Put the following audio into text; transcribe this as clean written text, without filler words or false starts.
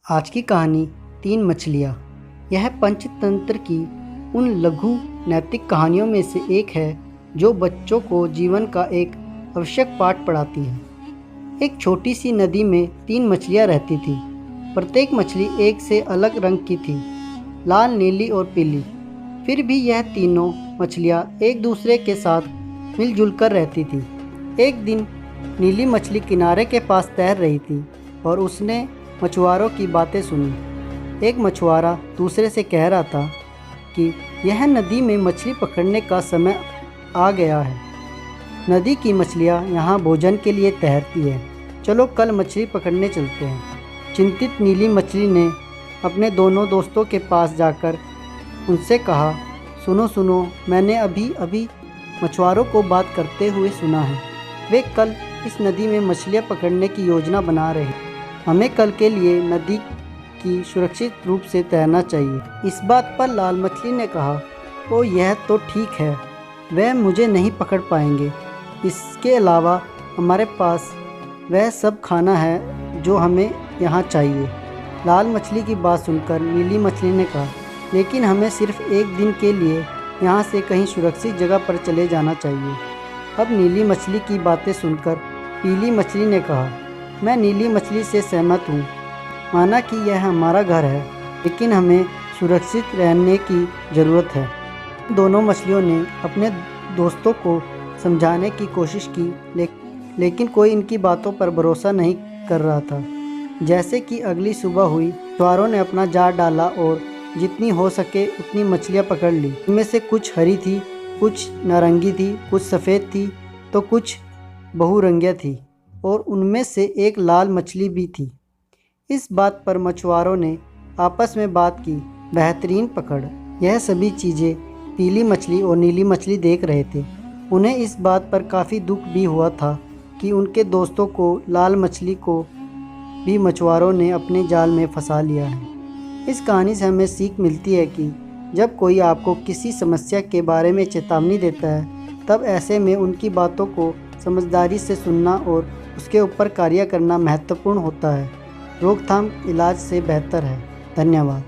आज की कहानी तीन मछलियाँ। यह पंचतंत्र की उन लघु नैतिक कहानियों में से एक है जो बच्चों को जीवन का एक आवश्यक पाठ पढ़ाती है। एक छोटी सी नदी में तीन मछलियाँ रहती थीं। प्रत्येक मछली एक से अलग रंग की थी, लाल, नीली और पीली। फिर भी यह तीनों मछलियाँ एक दूसरे के साथ मिलजुल कर रहती थी। एक दिन नीली मछली किनारे के पास तैर रही थी और उसने मछुआरों की बातें सुनी। एक मछुआरा दूसरे से कह रहा था कि यह नदी में मछली पकड़ने का समय आ गया है। नदी की मछलियाँ यहाँ भोजन के लिए तैरती हैं। चलो कल मछली पकड़ने चलते हैं। चिंतित नीली मछली ने अपने दोनों दोस्तों के पास जाकर उनसे कहा, सुनो सुनो, मैंने अभी अभी मछुआरों को बात करते हुए सुना है। वे कल इस नदी में मछलियाँ पकड़ने की योजना बना रहे हैं। हमें कल के लिए नदी की सुरक्षित रूप से तैरना चाहिए। इस बात पर लाल मछली ने कहा, ओ यह तो ठीक है, वह मुझे नहीं पकड़ पाएंगे। इसके अलावा हमारे पास वह सब खाना है जो हमें यहाँ चाहिए। लाल मछली की बात सुनकर नीली मछली ने कहा, लेकिन हमें सिर्फ एक दिन के लिए यहाँ से कहीं सुरक्षित जगह पर चले जाना चाहिए। अब नीली मछली की बातें सुनकर पीली मछली ने कहा, मैं नीली मछली से सहमत हूँ। माना कि यह हमारा घर है, लेकिन हमें सुरक्षित रहने की ज़रूरत है। दोनों मछलियों ने अपने दोस्तों को समझाने की कोशिश की, लेकिन कोई इनकी बातों पर भरोसा नहीं कर रहा था। जैसे कि अगली सुबह हुई, मछुआरों ने अपना जाल डाला और जितनी हो सके उतनी मछलियाँ पकड़ ली। इनमें से कुछ हरी थी, कुछ नारंगी थी, कुछ सफ़ेद थी तो कुछ बहुरंगिया थी और उनमें से एक लाल मछली भी थी। इस बात पर मछुआरों ने आपस में बात की, बेहतरीन पकड़। यह सभी चीज़ें पीली मछली और नीली मछली देख रहे थे। उन्हें इस बात पर काफ़ी दुख भी हुआ था कि उनके दोस्तों को, लाल मछली को भी मछुआरों ने अपने जाल में फंसा लिया है। इस कहानी से हमें सीख मिलती है कि जब कोई आपको किसी समस्या के बारे में चेतावनी देता है, तब ऐसे में उनकी बातों को समझदारी से सुनना और उसके ऊपर कार्य करना महत्वपूर्ण होता है। रोकथाम इलाज से बेहतर है। धन्यवाद।